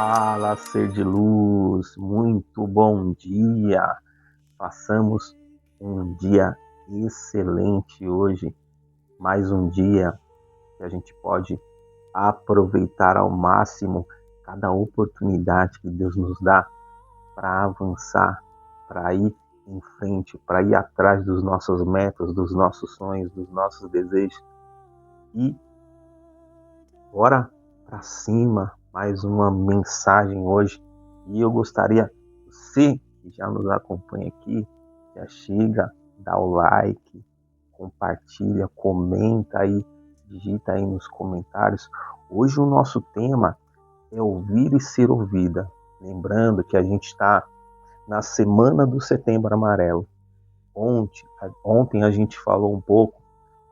Fala, ser de luz, muito bom dia. Passamos um dia excelente hoje, mais um dia que a gente pode aproveitar ao máximo cada oportunidade que Deus nos dá para avançar, para ir em frente, para ir atrás dos nossos metas, dos nossos sonhos, dos nossos desejos. E bora para cima, mais uma mensagem hoje. E eu gostaria, você que já nos acompanha aqui, já chega, dá o like, compartilha, comenta aí, digita aí nos comentários. Hoje o nosso tema é ouvir e ser ouvida. Lembrando que a gente está na semana do Setembro Amarelo. Ontem a gente falou um pouco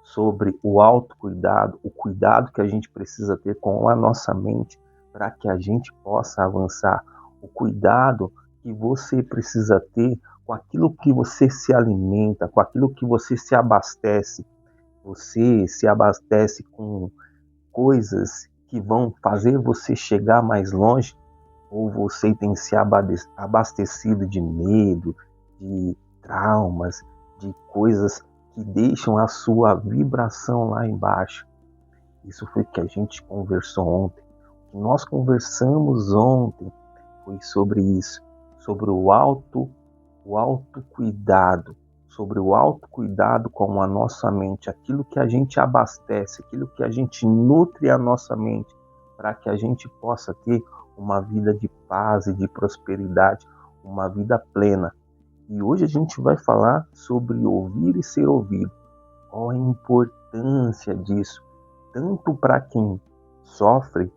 sobre o autocuidado, o cuidado que a gente precisa ter com a nossa mente para que a gente possa avançar, o cuidado que você precisa ter com aquilo que você se alimenta, com aquilo que você se abastece. Você se abastece com coisas que vão fazer você chegar mais longe, ou você tem se abastecido de medo, de traumas, de coisas que deixam a sua vibração lá embaixo. Isso foi o que a gente conversou ontem. O que nós conversamos ontem foi sobre isso, sobre o autocuidado, sobre o autocuidado com a nossa mente, aquilo que a gente abastece, aquilo que a gente nutre a nossa mente, para que a gente possa ter uma vida de paz e de prosperidade, uma vida plena. E hoje a gente vai falar sobre ouvir e ser ouvido. Qual a importância disso, tanto para quem sofre,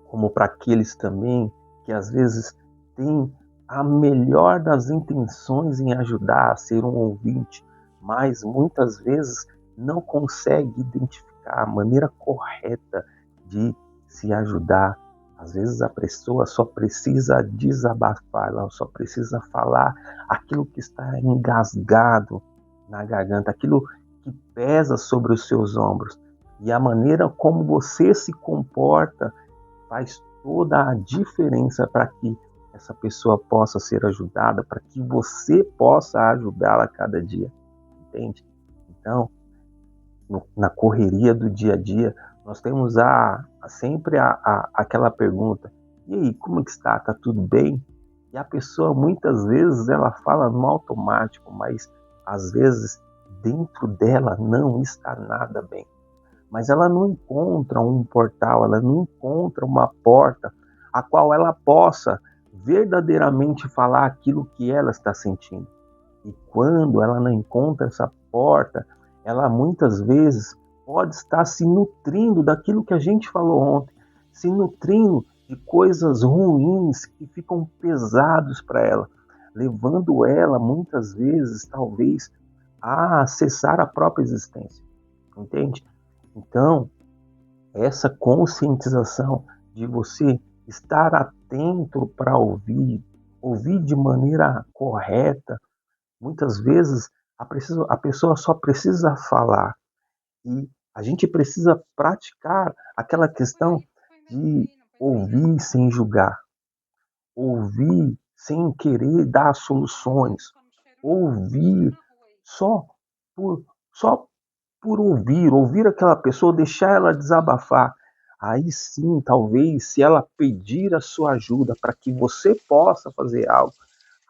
como para aqueles também que às vezes têm a melhor das intenções em ajudar a ser um ouvinte, mas muitas vezes não consegue identificar a maneira correta de se ajudar. Às vezes a pessoa só precisa desabafar, ela só precisa falar aquilo que está engasgado na garganta, aquilo que pesa sobre os seus ombros. E a maneira como você se comporta faz toda a diferença para que essa pessoa possa ser ajudada, para que você possa ajudá-la a cada dia, entende? Então, na correria do dia a dia, nós temos sempre aquela pergunta: e aí, como é que está? Está tudo bem? E a pessoa, muitas vezes, ela fala no automático, mas às vezes dentro dela não está nada bem. Mas ela não encontra um portal, ela não encontra uma porta a qual ela possa verdadeiramente falar aquilo que ela está sentindo. E quando ela não encontra essa porta, ela muitas vezes pode estar se nutrindo daquilo que a gente falou ontem, se nutrindo de coisas ruins que ficam pesados para ela, levando ela muitas vezes, talvez, a acessar a própria existência. Entende? Então, essa conscientização de você estar atento para ouvir de maneira correta, muitas vezes a pessoa só precisa falar e a gente precisa praticar aquela questão de ouvir sem julgar, ouvir sem querer dar soluções, ouvir só por, só por ouvir aquela pessoa, deixar ela desabafar. Aí sim, talvez, se ela pedir a sua ajuda para que você possa fazer algo,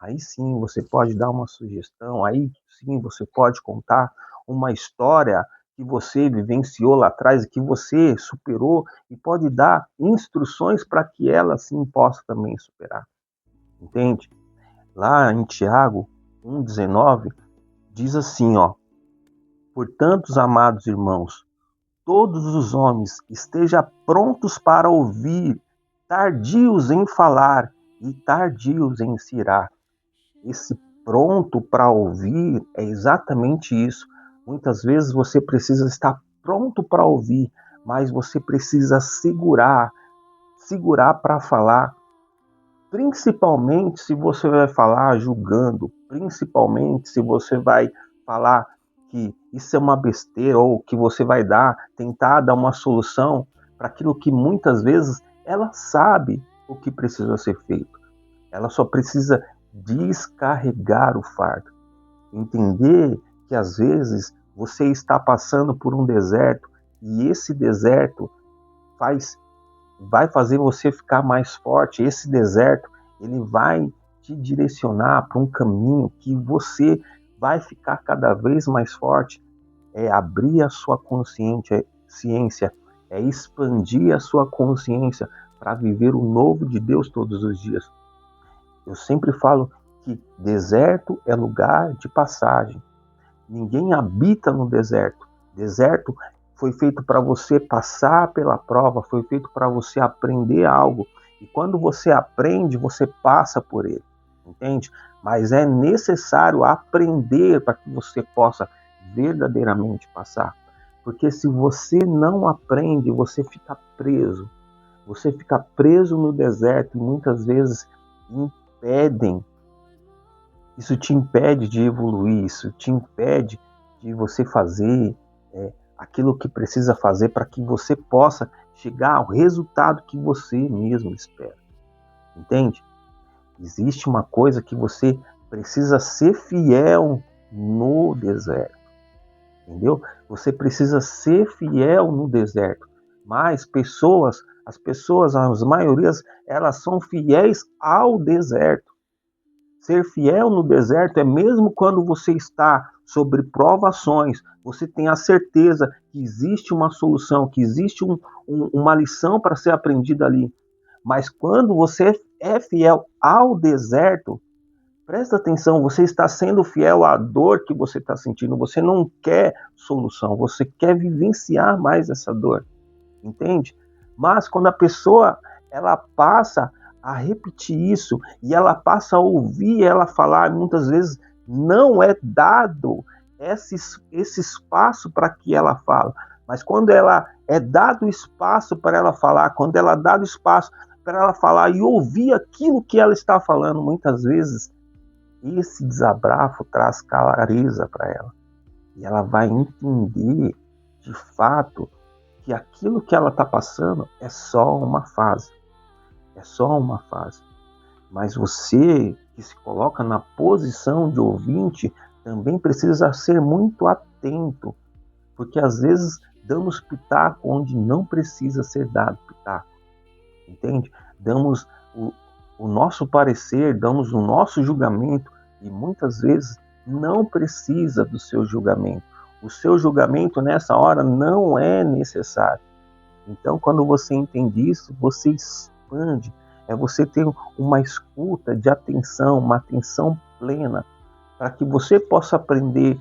aí sim você pode dar uma sugestão, aí sim você pode contar uma história que você vivenciou lá atrás e que você superou e pode dar instruções para que ela sim possa também superar. Entende? Lá em Tiago 1,19 diz assim, ó: portanto, amados irmãos, todos os homens estejam prontos para ouvir, tardios em falar e tardios em se irar. Esse pronto para ouvir é exatamente isso. Muitas vezes você precisa estar pronto para ouvir, mas você precisa segurar para falar, principalmente se você vai falar julgando, principalmente se você vai falar que isso é uma besteira ou que você vai tentar dar uma solução para aquilo que muitas vezes ela sabe. o que precisa ser feito. Ela só precisa descarregar o fardo. Entender que às vezes você está passando por um deserto e esse deserto vai fazer você ficar mais forte. Esse deserto, ele vai te direcionar para um caminho que você vai ficar cada vez mais forte. É abrir a sua consciência, é expandir a sua consciência para viver o novo de Deus todos os dias. Eu sempre falo que deserto é lugar de passagem. Ninguém habita no deserto. Deserto foi feito para você passar pela prova, foi feito para você aprender algo. E quando você aprende, você passa por ele, entende? Mas é necessário aprender para que você possa verdadeiramente passar. Porque se você não aprende, você fica preso. Você fica preso no deserto e muitas vezes impedem. Isso te impede de evoluir, isso te impede de você fazer aquilo que precisa fazer para que você possa chegar ao resultado que você mesmo espera. Entende? Existe uma coisa que você precisa ser fiel no deserto. Entendeu? Você precisa ser fiel no deserto. Mas as maiorias, elas são fiéis ao deserto. Ser fiel no deserto é mesmo quando você está sobre provações, você tem a certeza que existe uma solução, que existe uma lição para ser aprendida ali. Mas quando você é fiel ao deserto, presta atenção, você está sendo fiel à dor que você está sentindo, você não quer solução, você quer vivenciar mais essa dor, entende? Mas quando a pessoa ela passa a repetir isso e ela passa a ouvir ela falar, muitas vezes não é dado esse espaço para que ela fale. Mas quando ela é dado espaço para ela falar, quando ela é dado espaço para ela falar e ouvir aquilo que ela está falando, muitas vezes esse desabafo traz clareza para ela. E ela vai entender de fato que aquilo que ela está passando é só uma fase. É só uma fase. Mas você que se coloca na posição de ouvinte também precisa ser muito atento, porque às vezes damos pitaco onde não precisa ser dado pitaco, entende? Damos o nosso parecer, damos o nosso julgamento e muitas vezes não precisa do seu julgamento. O seu julgamento nessa hora não é necessário. Então, quando você entende isso, você expande, você ter uma escuta de atenção, uma atenção plena, para que você possa aprender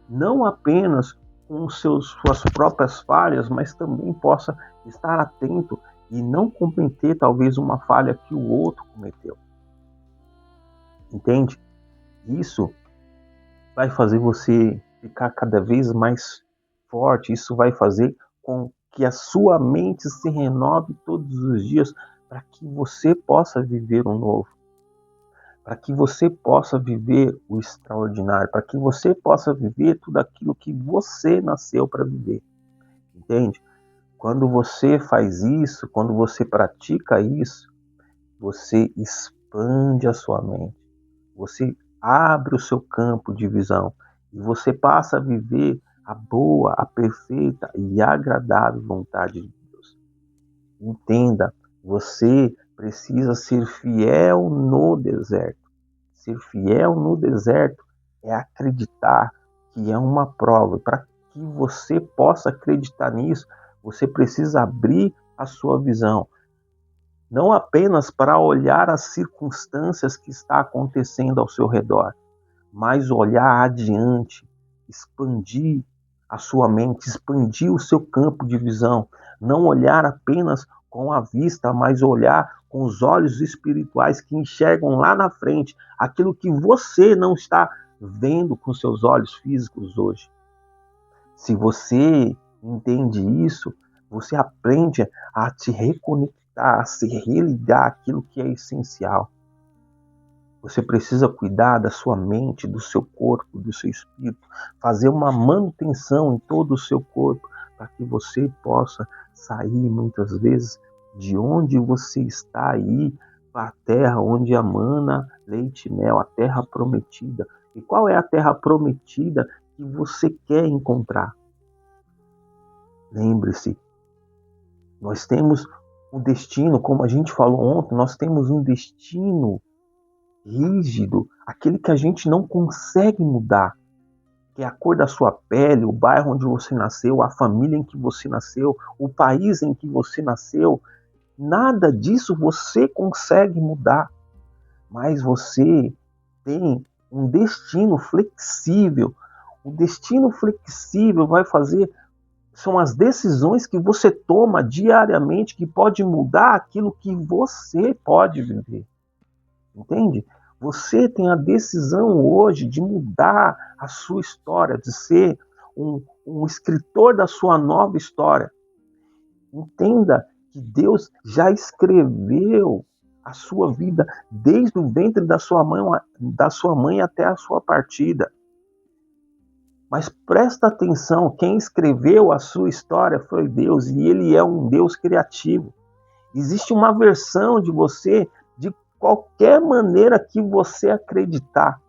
não apenas com suas próprias falhas, mas também possa estar atento e não cometer talvez uma falha que o outro cometeu. Entende? Isso vai fazer você ficar cada vez mais forte, isso vai fazer com que a sua mente se renove todos os dias para que você possa viver o novo, para que você possa viver o extraordinário, para que você possa viver tudo aquilo que você nasceu para viver, entende? Quando você faz isso, quando você pratica isso, você expande a sua mente, você abre o seu campo de visão e você passa a viver a boa, a perfeita e agradável vontade de Deus. Entenda, você precisa ser fiel no deserto. Ser fiel no deserto é acreditar que é uma prova. Para que você possa acreditar nisso, você precisa abrir a sua visão. Não apenas para olhar as circunstâncias que está acontecendo ao seu redor, mas olhar adiante, expandir a sua mente, expandir o seu campo de visão, não olhar apenas com a vista, mas olhar com os olhos espirituais que enxergam lá na frente aquilo que você não está vendo com seus olhos físicos hoje. Se você entende isso, você aprende a se reconectar, a se religar àquilo que é essencial. Você precisa cuidar da sua mente, do seu corpo, do seu espírito, fazer uma manutenção em todo o seu corpo, para que você possa sair muitas vezes de onde você está aí para a terra onde emana leite e mel, a terra prometida. E qual é a terra prometida que você quer encontrar? Lembre-se, nós temos um destino, como a gente falou ontem, nós temos um destino rígido, aquele que a gente não consegue mudar, que é a cor da sua pele, o bairro onde você nasceu, a família em que você nasceu, o país em que você nasceu. Nada disso você consegue mudar, mas você tem um destino flexível. O destino flexível vai fazer, são as decisões que você toma diariamente que pode mudar aquilo que você pode viver. Entende? Você tem a decisão hoje de mudar a sua história, de ser um escritor da sua nova história. Entenda que Deus já escreveu a sua vida desde o ventre da sua mãe até a sua partida. Mas presta atenção, quem escreveu a sua história foi Deus, e Ele é um Deus criativo. Existe uma versão de você de qualquer maneira que você acreditar,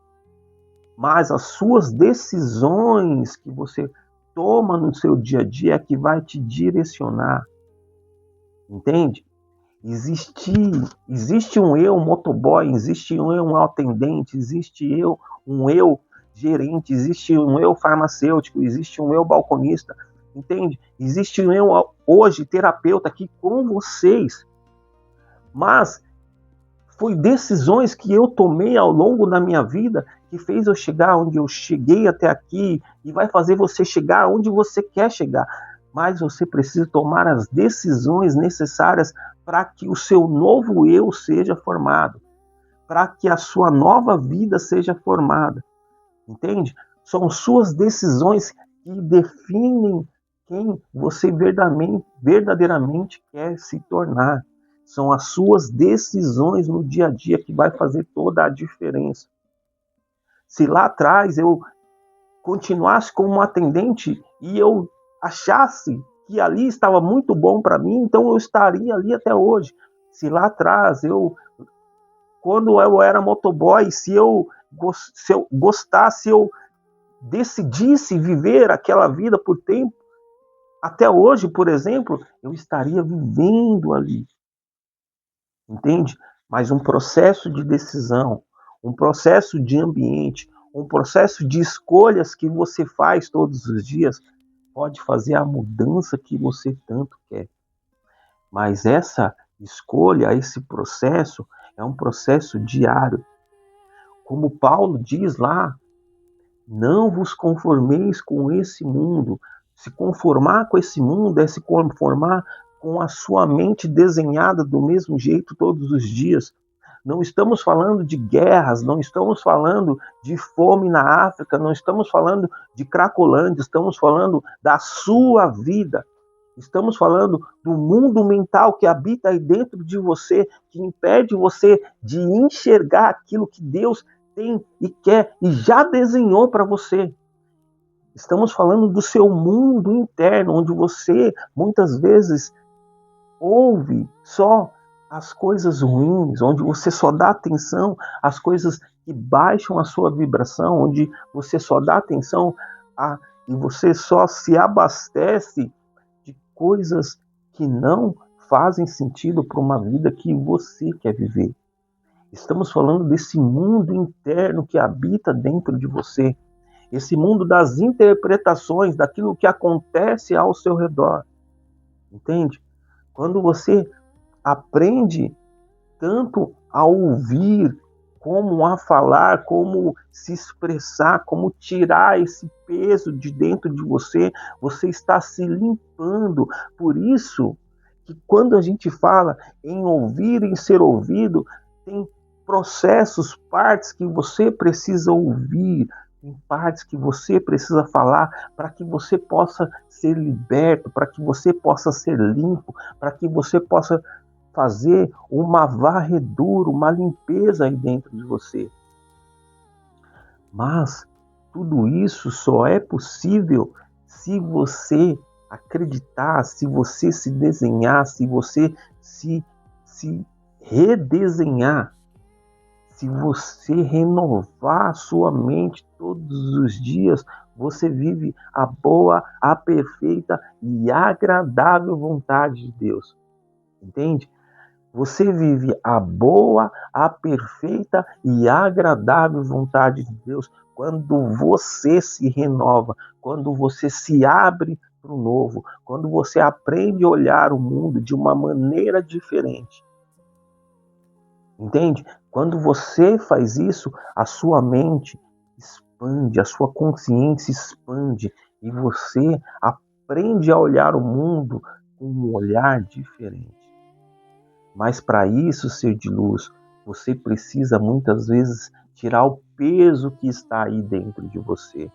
mas as suas decisões que você toma no seu dia a dia é que vai te direcionar, entende? Existe um eu motoboy, existe um eu atendente, existe um eu gerente, existe um eu farmacêutico, existe um eu balconista, entende? Existe um eu hoje terapeuta aqui com vocês, mas foi decisões que eu tomei ao longo da minha vida que fez eu chegar onde eu cheguei até aqui e vai fazer você chegar onde você quer chegar. Mas você precisa tomar as decisões necessárias para que o seu novo eu seja formado, para que a sua nova vida seja formada. Entende? São suas decisões que definem quem você verdadeiramente quer se tornar. São as suas decisões no dia a dia que vai fazer toda a diferença. Se lá atrás eu continuasse como um atendente e eu achasse que ali estava muito bom para mim, então eu estaria ali até hoje. Se lá atrás quando eu era motoboy, se eu gostasse, eu decidisse viver aquela vida por tempo, até hoje, por exemplo, eu estaria vivendo ali. Entende? Mas um processo de decisão, um processo de ambiente, um processo de escolhas que você faz todos os dias pode fazer a mudança que você tanto quer. Mas essa escolha, esse processo, é um processo diário. Como Paulo diz lá, não vos conformeis com esse mundo. Se conformar com esse mundo é se conformar com a sua mente desenhada do mesmo jeito todos os dias. Não estamos falando de guerras, não estamos falando de fome na África, não estamos falando de Cracolândia, estamos falando da sua vida. Estamos falando do mundo mental que habita aí dentro de você, que impede você de enxergar aquilo que Deus tem e quer e já desenhou para você. Estamos falando do seu mundo interno, onde você muitas vezes ouve só as coisas ruins, onde você só dá atenção às coisas que baixam a sua vibração, onde você só dá atenção e você só se abastece de coisas que não fazem sentido para uma vida que você quer viver. Estamos falando desse mundo interno que habita dentro de você, esse mundo das interpretações, daquilo que acontece ao seu redor. Entende? Quando você aprende tanto a ouvir, como a falar, como se expressar, como tirar esse peso de dentro de você, você está se limpando. Por isso que quando a gente fala em ouvir, em ser ouvido, tem processos, partes que você precisa ouvir, tem partes que você precisa falar para que você possa ser liberto, para que você possa ser limpo, para que você possa fazer uma varredura, uma limpeza aí dentro de você. Mas tudo isso só é possível se você acreditar, se você se desenhar, se você se redesenhar, se você renovar sua mente todos os dias, você vive a boa, a perfeita e agradável vontade de Deus. Entende? Você vive a boa, a perfeita e agradável vontade de Deus quando você se renova, quando você se abre para o novo, quando você aprende a olhar o mundo de uma maneira diferente. Entende? Quando você faz isso, a sua mente expande, a sua consciência expande e você aprende a olhar o mundo com um olhar diferente. Mas para isso, ser de luz, você precisa muitas vezes tirar o peso que está aí dentro de você.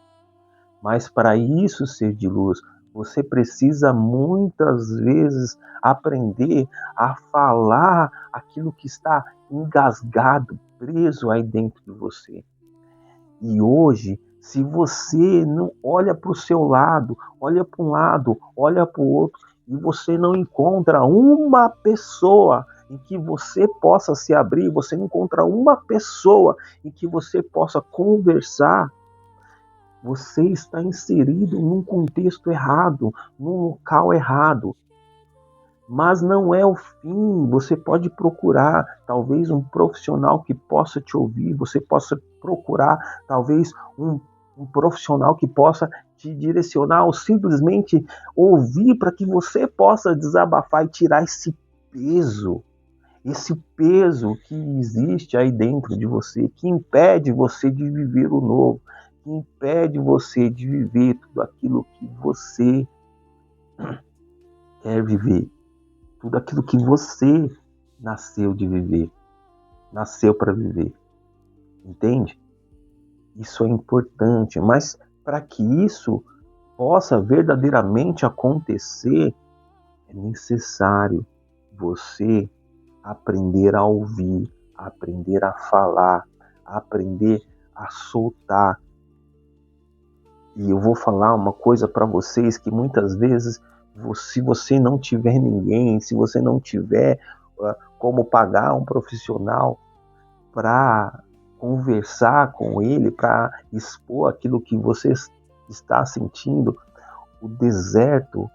Mas para isso, ser de luz, você precisa muitas vezes aprender a falar aquilo que está engasgado, preso aí dentro de você. E hoje, se você não olha para o seu lado, olha para um lado, olha para o outro, e você não encontra uma pessoa em que você possa se abrir, você não encontra uma pessoa em que você possa conversar, você está inserido num contexto errado, num local errado. Mas não é o fim. Você pode procurar talvez um profissional que possa te ouvir, você possa procurar talvez um profissional que possa te direcionar ou simplesmente ouvir para que você possa desabafar e tirar esse peso que existe aí dentro de você, que impede você de viver o novo, que impede você de viver tudo aquilo que você quer viver. Tudo aquilo que você nasceu de viver, nasceu para viver, entende? Isso é importante, mas para que isso possa verdadeiramente acontecer, é necessário você aprender a ouvir, aprender a falar, aprender a soltar. E eu vou falar uma coisa para vocês que muitas vezes, se você não tiver ninguém, se você não tiver como pagar um profissional para conversar com ele, para expor aquilo que você está sentindo, o deserto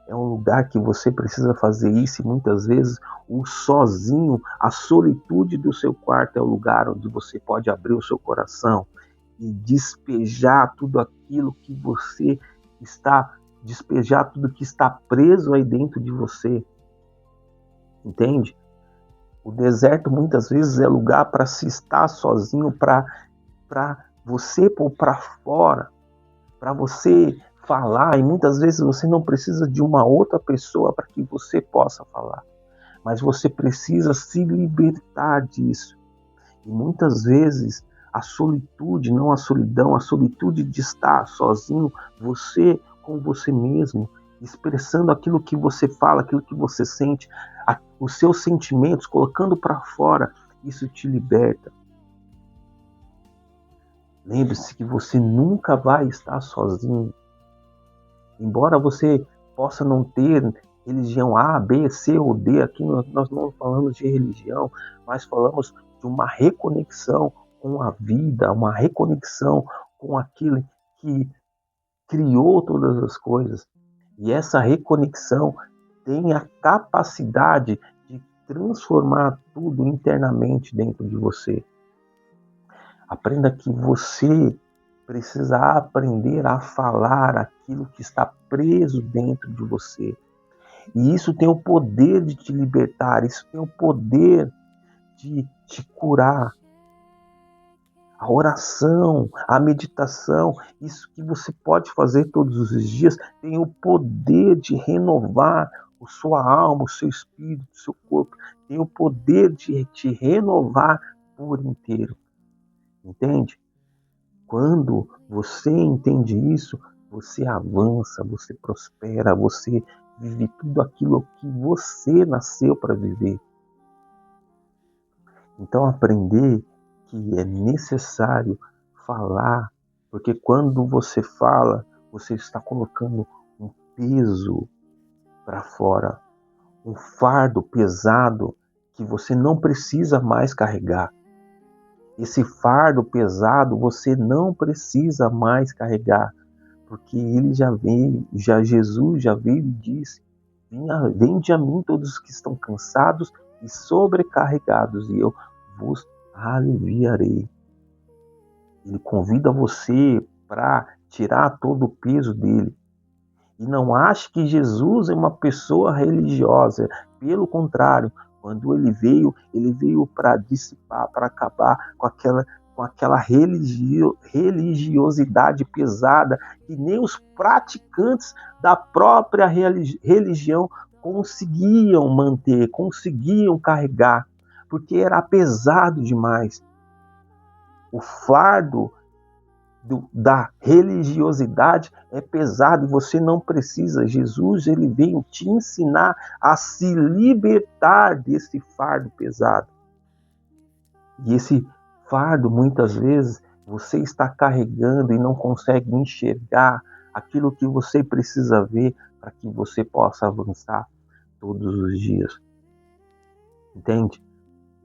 é um lugar que você precisa fazer isso e muitas vezes o sozinho, a solitude do seu quarto é o lugar onde você pode abrir o seu coração e despejar tudo aquilo que você está, despejar tudo que está preso aí dentro de você. Entende? O deserto muitas vezes é lugar para se estar sozinho, para você pôr para fora, para você falar, e muitas vezes você não precisa de uma outra pessoa para que você possa falar, mas você precisa se libertar disso. E muitas vezes a solitude, não a solidão, a solitude de estar sozinho, você com você mesmo, expressando aquilo que você fala, aquilo que você sente, os seus sentimentos, colocando para fora, isso te liberta. Lembre-se que você nunca vai estar sozinho. Embora você possa não ter religião A, B, C ou D, aqui nós não falamos de religião, mas falamos de uma reconexão com a vida, uma reconexão com aquele que criou todas as coisas. E essa reconexão tem a capacidade de transformar tudo internamente dentro de você. Aprenda que você precisa aprender a falar aquilo que está preso dentro de você. E isso tem o poder de te libertar, isso tem o poder de te curar. A oração, a meditação, isso que você pode fazer todos os dias, tem o poder de renovar a sua alma, o seu espírito, o seu corpo. Tem o poder de te renovar por inteiro. Entende? Quando você entende isso, você avança, você prospera, você vive tudo aquilo que você nasceu para viver. Então aprender que é necessário falar, porque quando você fala, você está colocando um peso para fora, um fardo pesado que você não precisa mais carregar. Esse fardo pesado você não precisa mais carregar, porque ele já veio, Jesus já veio e disse: vinde a mim todos os que estão cansados e sobrecarregados, e eu vos aliviarei. Ele convida você para tirar todo o peso dele. E não ache que Jesus é uma pessoa religiosa. Pelo contrário, quando ele veio para dissipar, para acabar com aquela religiosidade pesada que nem os praticantes da própria religião conseguiam manter, conseguiam carregar, porque era pesado demais. O fardo da religiosidade é pesado e você não precisa. Jesus, ele veio te ensinar a se libertar desse fardo pesado. E esse fardo, muitas vezes, você está carregando e não consegue enxergar aquilo que você precisa ver para que você possa avançar todos os dias. Entende?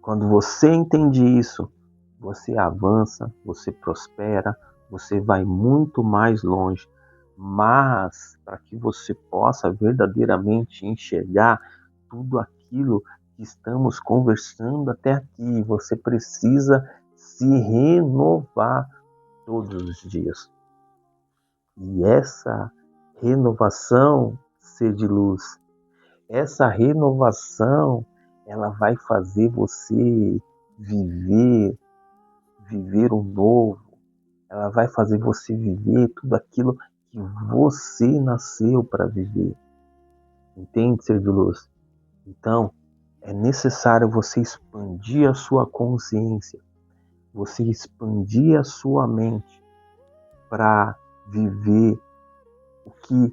Quando você entende isso, você avança, você prospera, você vai muito mais longe. Mas, para que você possa verdadeiramente enxergar tudo aquilo que estamos conversando até aqui, você precisa se renovar todos os dias. E essa renovação, ser de luz, essa renovação, ela vai fazer você viver o novo. Ela vai fazer você viver tudo aquilo que você nasceu para viver. Entende, ser de luz? Então, é necessário você expandir a sua consciência, você expandir a sua mente para viver o que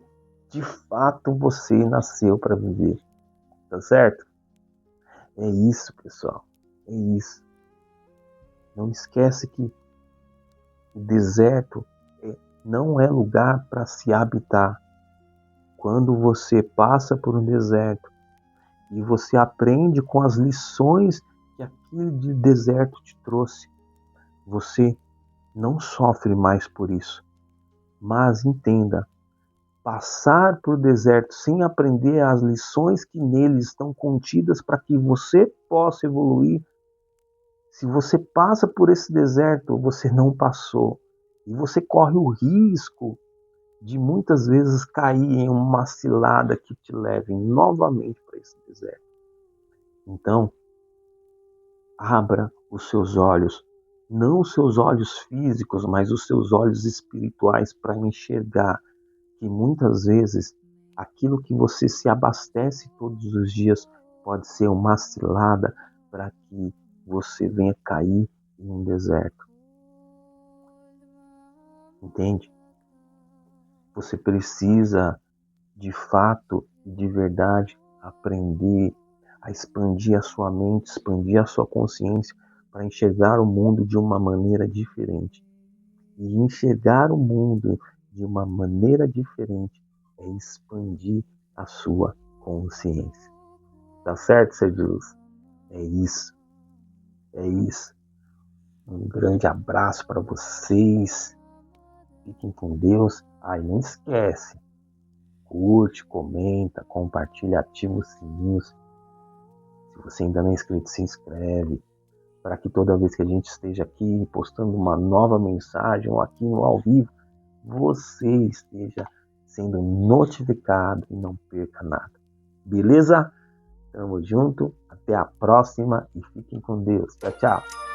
de fato você nasceu para viver. Tá certo? É isso, pessoal. É isso. Não esquece que o deserto não é lugar para se habitar. Quando você passa por um deserto e você aprende com as lições que aquele deserto te trouxe, você não sofre mais por isso. Mas entenda, passar por deserto sem aprender as lições que neles estão contidas para que você possa evoluir, se você passa por esse deserto, você não passou. E você corre o risco de muitas vezes cair em uma cilada que te leve novamente para esse deserto. Então, abra os seus olhos, não os seus olhos físicos, mas os seus olhos espirituais para enxergar que muitas vezes aquilo que você se abastece todos os dias pode ser uma cilada para que você venha cair em um deserto. Entende? Você precisa, de fato e de verdade, aprender a expandir a sua mente, expandir a sua consciência para enxergar o mundo de uma maneira diferente. E enxergar o mundo de uma maneira diferente é expandir a sua consciência. Tá certo, ser de luz? É isso. É isso. Um grande abraço para vocês. Fiquem com Deus. Não esquece. Curte, comenta, compartilha, ativa os sininhos. Se você ainda não é inscrito, se inscreve. Para que toda vez que a gente esteja aqui postando uma nova mensagem ou aqui no ao vivo, você esteja sendo notificado e não perca nada. Beleza? Tamo junto. Até a próxima e fiquem com Deus. Tchau, tchau.